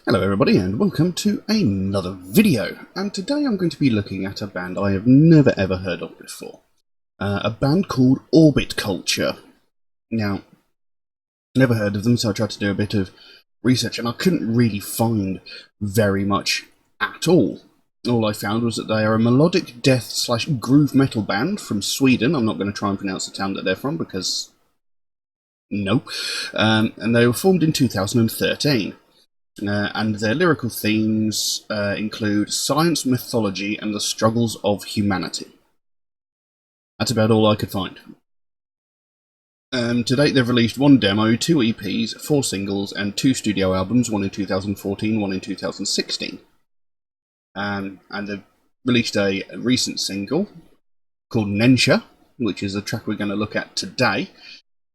Hello everybody and welcome to another video, and today I'm going to be looking at a band I have never ever heard of before. A band called Orbit Culture. Now, never heard of them, so I tried to do a bit of research and I couldn't really find very much at all. All I found was that they are a melodic death / groove metal band from Sweden. I'm not going to try and pronounce the town that they're from because no. And they were formed in 2013. And their lyrical themes include science, mythology, and the struggles of humanity. That's about all I could find. To date, they've released one demo, 2 EPs, 4 singles, and 2 studio albums, one in 2014, one in 2016. And they've released a recent single called Nensha, which is the track we're going to look at today.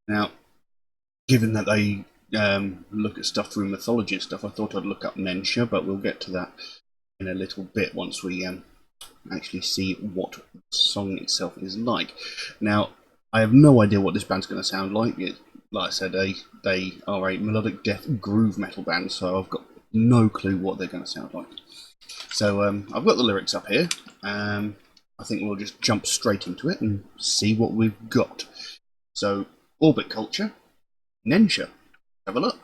Now, given that they look at stuff through mythology and stuff, I thought I'd look up Nensha, but we'll get to that in a little bit once we actually see what the song itself is like. Now, I have no idea what this band's going to sound like. Like I said, they are a melodic death groove metal band, so I've got no clue what they're going to sound like. So I've got the lyrics up here. I think we'll just jump straight into it and see what we've got. So, Orbit Culture, Nensha. Have a look.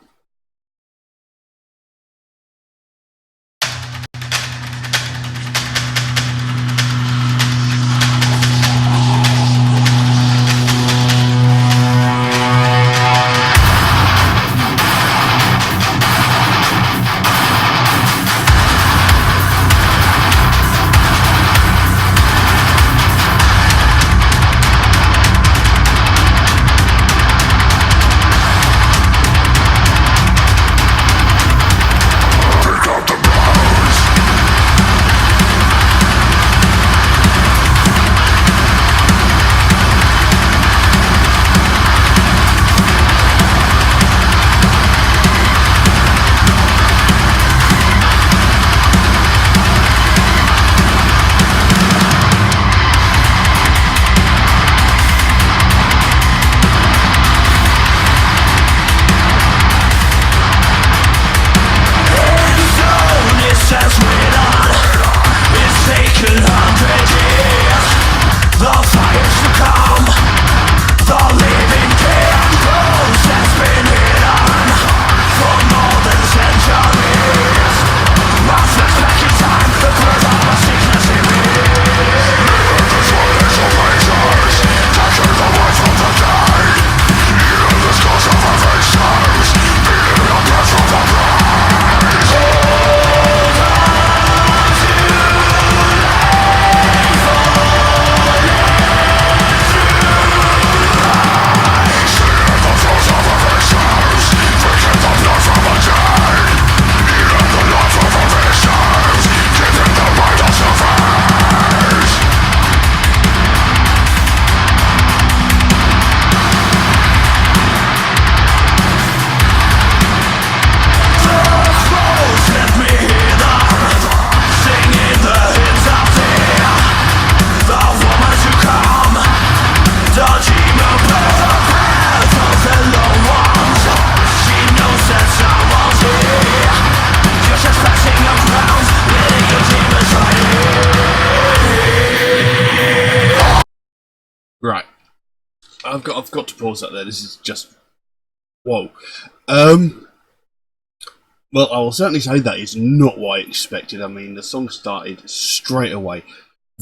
Right, I've got to pause that there. This is just whoa. Well, I will certainly say that is not what I expected. I mean, the song started straight away.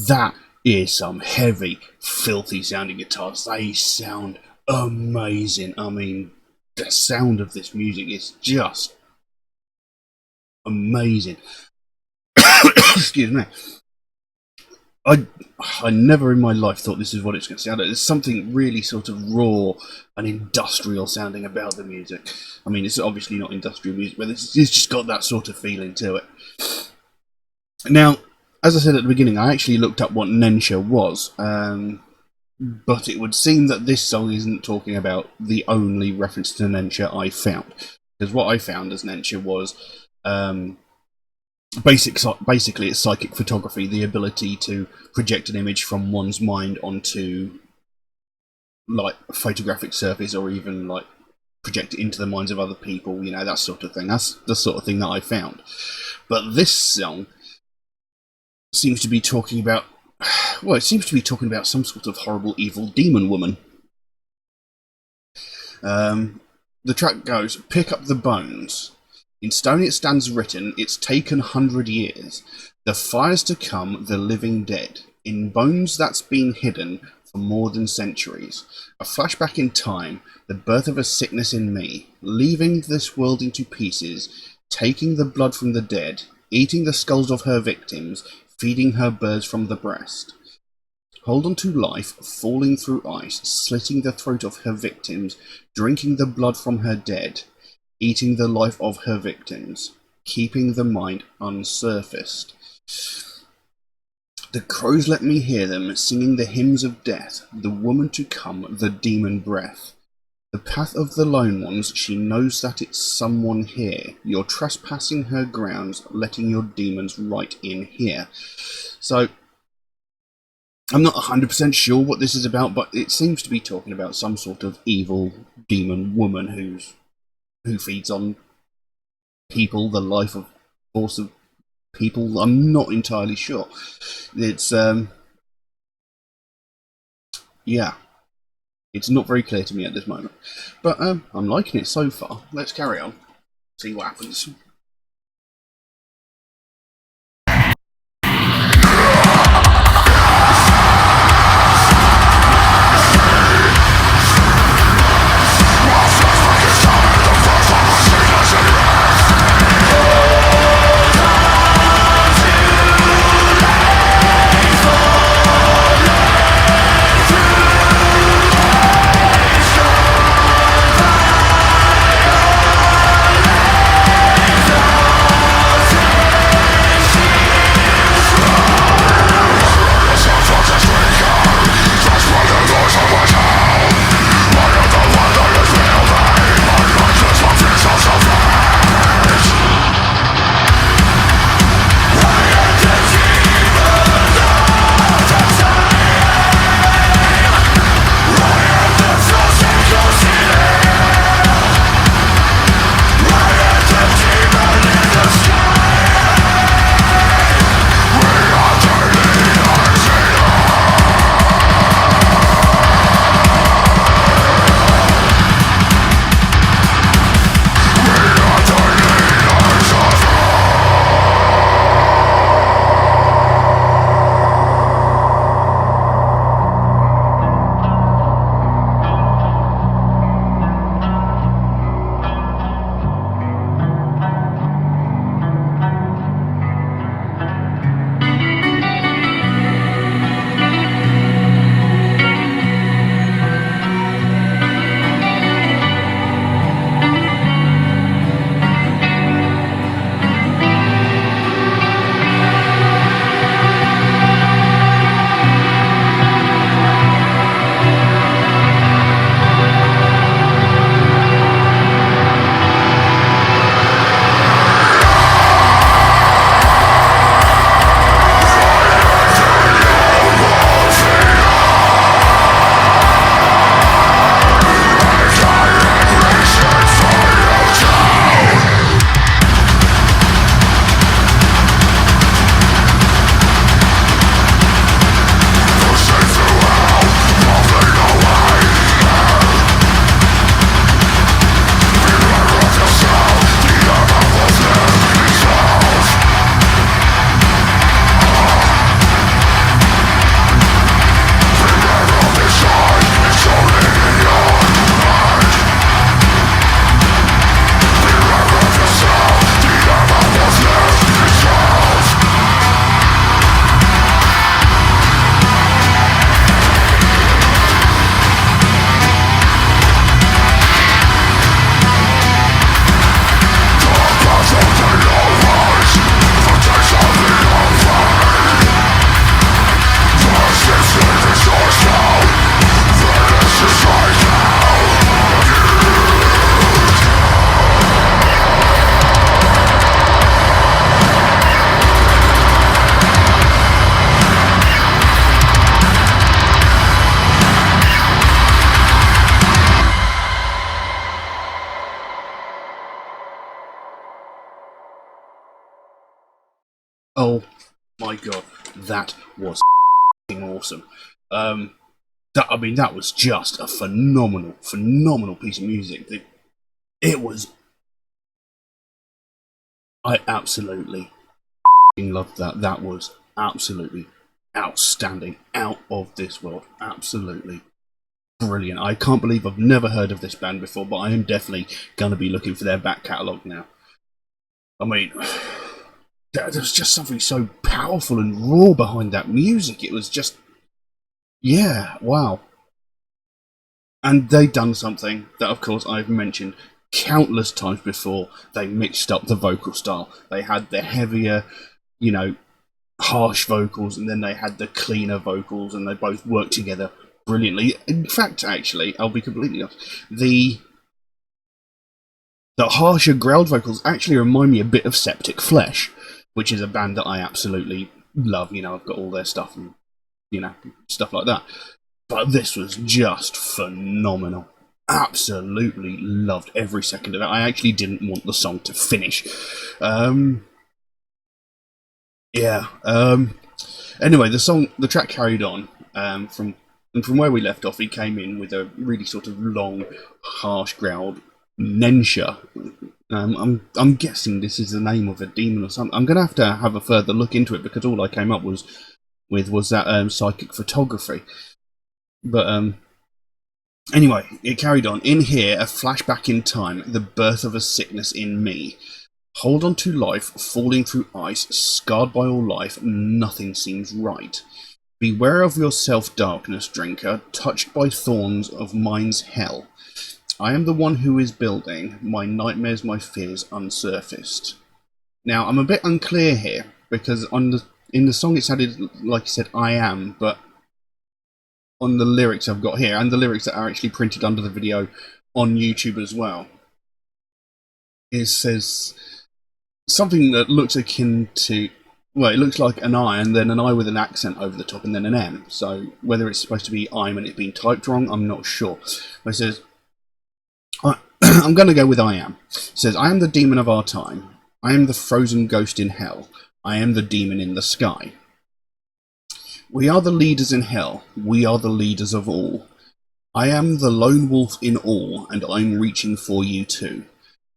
That is some heavy, filthy sounding guitars. They sound amazing. I mean, the sound of this music is just amazing. Excuse me. I never in my life thought this is what it's going to sound like. There's something really sort of raw and industrial sounding about the music. I mean, it's obviously not industrial music, but it's just got that sort of feeling to it. Now, as I said at the beginning, I actually looked up what Nensha was, but it would seem that this song isn't talking about the only reference to Nensha I found. Because what I found as Nensha was basically it's psychic photography, the ability to project an image from one's mind onto like a photographic surface, or even like project it into the minds of other people, you know, that sort of thing. That's the sort of thing that I found. But this song seems to be talking about, well, it seems to be talking about some sort of horrible, evil demon woman. The track goes, pick up the bones. In stone it stands written, it's taken 100 years. The fires to come, the living dead. In bones that's been hidden for more than centuries. A flashback in time, the birth of a sickness in me, leaving this world into pieces, taking the blood from the dead, eating the skulls of her victims, feeding her birds from the breast. Hold on to life, falling through ice, slitting the throat of her victims, drinking the blood from her dead, eating the life of her victims, keeping the mind unsurfaced. The crows let me hear them, singing the hymns of death, the woman to come, the demon breath. The path of the lone ones, she knows that it's someone here. You're trespassing her grounds, letting your demons right in here. So, I'm not 100% sure what this is about, but it seems to be talking about some sort of evil demon woman who feeds on people, the life of force of people. I'm not entirely sure. It's yeah, it's not very clear to me at this moment, but I'm liking it so far. Let's carry on, see what happens. Oh my god, that was awesome. That was just a phenomenal piece of music. It was. I absolutely loved that. That was absolutely outstanding, out of this world, absolutely brilliant. I can't believe I've never heard of this band before, but I am definitely going to be looking for their back catalogue now. I mean, there's just something so powerful and raw behind that music. It was just, yeah, wow. And they'd done something that, of course, I've mentioned countless times before. They mixed up the vocal style. They had the heavier, you know, harsh vocals, and then they had the cleaner vocals, and they both worked together brilliantly. In fact, actually, I'll be completely honest, the harsher growled vocals actually remind me a bit of Septic Flesh, which is a band that I absolutely love. You know, I've got all their stuff and, you know, stuff like that. But this was just phenomenal. Absolutely loved every second of it. I actually didn't want the song to finish. Anyway, the track carried on from where we left off. He came in with a really sort of long, harsh growled Nensha. I'm guessing this is the name of a demon or something. I'm going to have a further look into it, because all I came up with was that psychic photography. But anyway, it carried on. In here, a flashback in time, the birth of a sickness in me. Hold on to life, falling through ice, scarred by all life, nothing seems right. Beware of yourself, darkness drinker, touched by thorns of mind's hell. I am the one who is building, my nightmares, my fears unsurfaced. Now, I'm a bit unclear here, because in the song it sounded like he said I am, but on the lyrics I've got here, and the lyrics that are actually printed under the video on YouTube as well, it says something that looks akin to, well, it looks like an I, and then an I with an accent over the top, and then an M. So whether it's supposed to be I'm and it's being typed wrong, I'm not sure. But it says, I'm going to go with I am. It says, I am the demon of our time. I am the frozen ghost in hell. I am the demon in the sky. We are the leaders in hell. We are the leaders of all. I am the lone wolf in all, and I'm reaching for you too.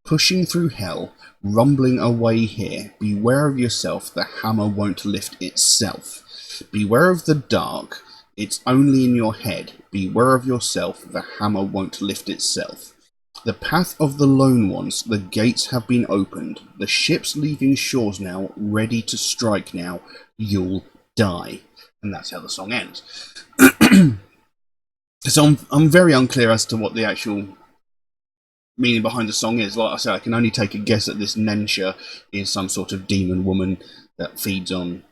Pushing through hell, rumbling away here. Beware of yourself, the hammer won't lift itself. Beware of the dark, it's only in your head. Beware of yourself, the hammer won't lift itself. The path of the lone ones, the gates have been opened. The ship's leaving shores now, ready to strike now. You'll die. And that's how the song ends. So I'm very unclear as to what the actual meaning behind the song is. Like I said, I can only take a guess that this Nensha is some sort of demon woman that feeds on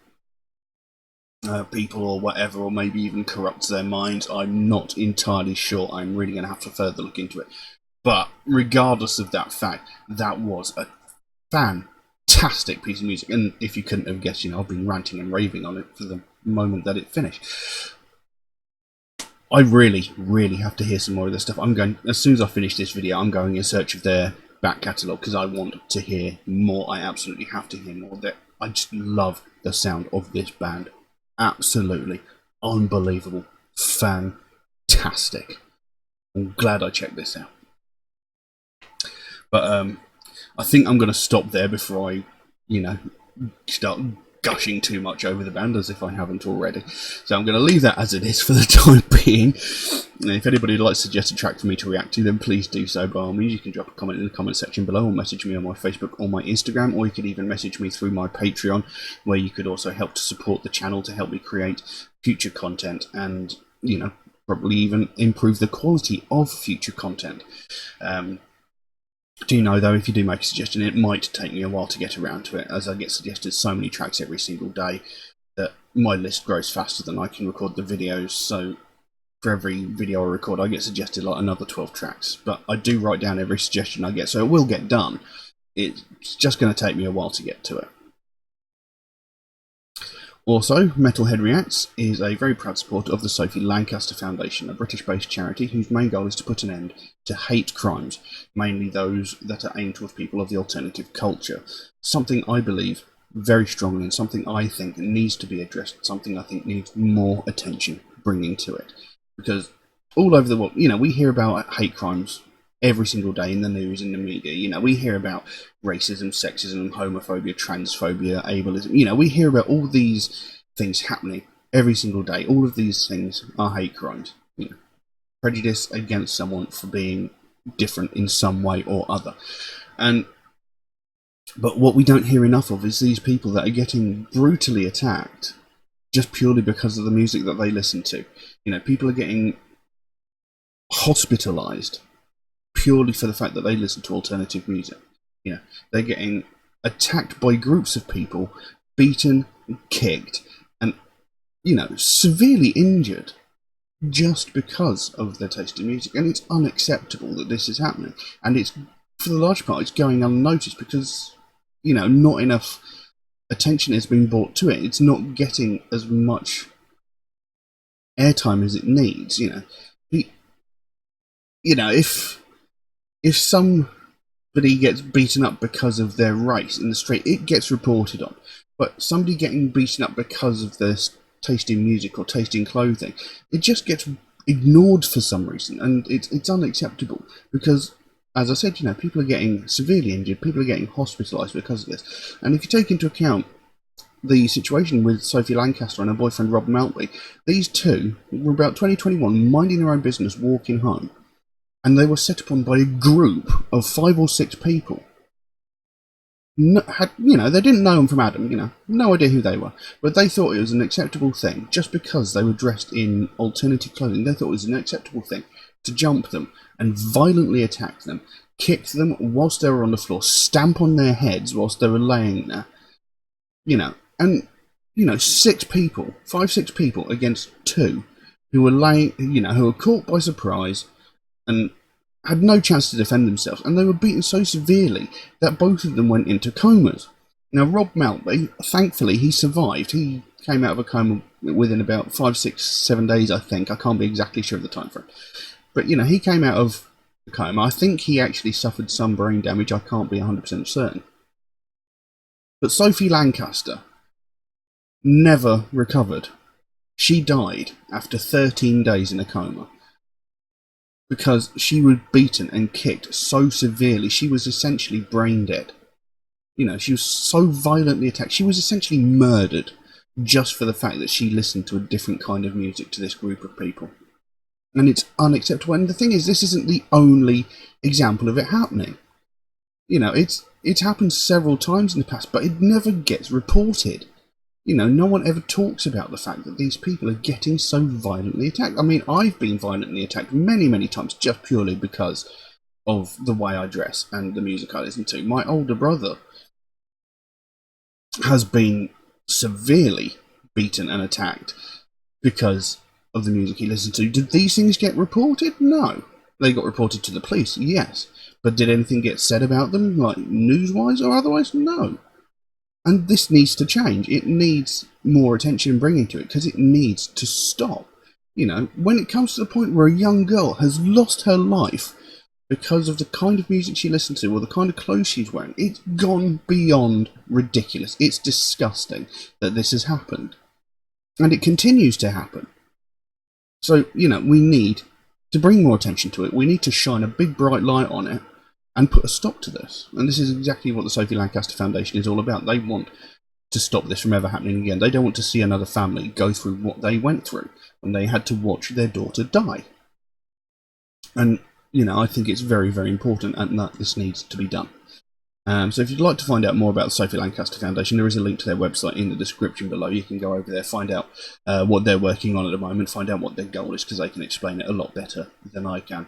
people or whatever, or maybe even corrupts their minds. I'm not entirely sure. I'm really going to have to further look into it. But regardless of that fact, that was a fantastic piece of music. And if you couldn't have guessed, you know, I've been ranting and raving on it for the moment that it finished. I really, really have to hear some more of this stuff. As soon as I finish this video, I'm going in search of their back catalogue, because I want to hear more. I absolutely have to hear more. I just love the sound of this band. Absolutely unbelievable. Fantastic. I'm glad I checked this out. But I think I'm going to stop there before I, you know, start gushing too much over the band, as if I haven't already. So I'm going to leave that as it is for the time being. And if anybody would like to suggest a track for me to react to, then please do so. By all means, you can drop a comment in the comment section below, or message me on my Facebook or my Instagram, or you could even message me through my Patreon, where you could also help to support the channel to help me create future content, and, you know, probably even improve the quality of future content. Do know, though, if you do make a suggestion, it might take me a while to get around to it, as I get suggested so many tracks every single day that my list grows faster than I can record the videos. So for every video I record, I get suggested like another 12 tracks. But I do write down every suggestion I get, so it will get done. It's just going to take me a while to get to it. Also, Metalhead Reacts is a very proud supporter of the Sophie Lancaster Foundation, a British-based charity whose main goal is to put an end to hate crimes, mainly those that are aimed towards people of the alternative culture, something I believe very strongly, and something I think needs to be addressed, something I think needs more attention bringing to it. Because all over the world, we hear about hate crimes every single day in the news, in the media. We hear about racism, sexism, homophobia, transphobia, ableism. We hear about all these things happening every single day. All of these things are hate crimes. Prejudice against someone for being different in some way or other. But what we don't hear enough of is these people that are getting brutally attacked just purely because of the music that they listen to. People are getting hospitalized purely for the fact that they listen to alternative music. They're getting attacked by groups of people, beaten, kicked, and severely injured just because of their taste in music. And it's unacceptable that this is happening, and it's, for the large part, it's going unnoticed because not enough attention has been brought to it. It's not getting as much airtime as it needs. If somebody gets beaten up because of their race in the street, it gets reported on. But somebody getting beaten up because of their taste in music or taste in clothing, it just gets ignored for some reason, and it's unacceptable because, as I said, people are getting severely injured, people are getting hospitalised because of this. And if you take into account the situation with Sophie Lancaster and her boyfriend Rob Maltby, these two were about 2021, minding their own business, walking home, and they were set upon by a group of 5 or 6 people. They didn't know them from Adam, no idea who they were, but they thought it was an acceptable thing, just because they were dressed in alternative clothing. They thought it was an acceptable thing to jump them and violently attack them, kick them whilst they were on the floor, stamp on their heads whilst they were laying there, and 6 people, 5-6 people against 2 who were who were caught by surprise and had no chance to defend themselves, and they were beaten so severely that both of them went into comas. Now, Rob Maltby, thankfully, he survived. He came out of a coma within about 5, 6, 7 days, I think. I can't be exactly sure of the time frame. But, he came out of the coma. I think he actually suffered some brain damage. I can't be 100% certain. But Sophie Lancaster never recovered. She died after 13 days in a coma, because she was beaten and kicked so severely. She was essentially brain dead. She was so violently attacked. She was essentially murdered just for the fact that she listened to a different kind of music to this group of people. And it's unacceptable. And the thing is, this isn't the only example of it happening. It's happened several times in the past, but it never gets reported. No one ever talks about the fact that these people are getting so violently attacked. I mean, I've been violently attacked many, many times just purely because of the way I dress and the music I listen to. My older brother has been severely beaten and attacked because of the music he listens to. Did these things get reported? No. They got reported to the police, yes. But did anything get said about them, like news-wise or otherwise? No. And this needs to change. It needs more attention bringing to it, because it needs to stop. When it comes to the point where a young girl has lost her life because of the kind of music she listens to or the kind of clothes she's wearing, it's gone beyond ridiculous. It's disgusting that this has happened. And it continues to happen. So, we need to bring more attention to it. We need to shine a big bright light on it and put a stop to this. And this is exactly what the Sophie Lancaster Foundation is all about. They want to stop this from ever happening again. They don't want to see another family go through what they went through when they had to watch their daughter die. And, I think it's very, very important and that this needs to be done. So if you'd like to find out more about the Sophie Lancaster Foundation, there is a link to their website in the description below. You can go over there, find out what they're working on at the moment, find out what their goal is, because they can explain it a lot better than I can.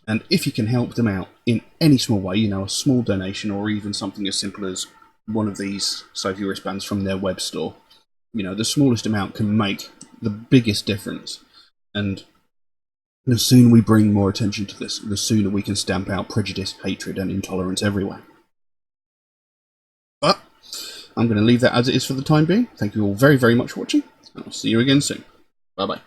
And if you can help them out in any small way, a small donation or even something as simple as one of these Sophie wristbands from their web store, the smallest amount can make the biggest difference. And the sooner we bring more attention to this, the sooner we can stamp out prejudice, hatred, and intolerance everywhere. But I'm going to leave that as it is for the time being. Thank you all very, very much for watching. I'll see you again soon. Bye-bye.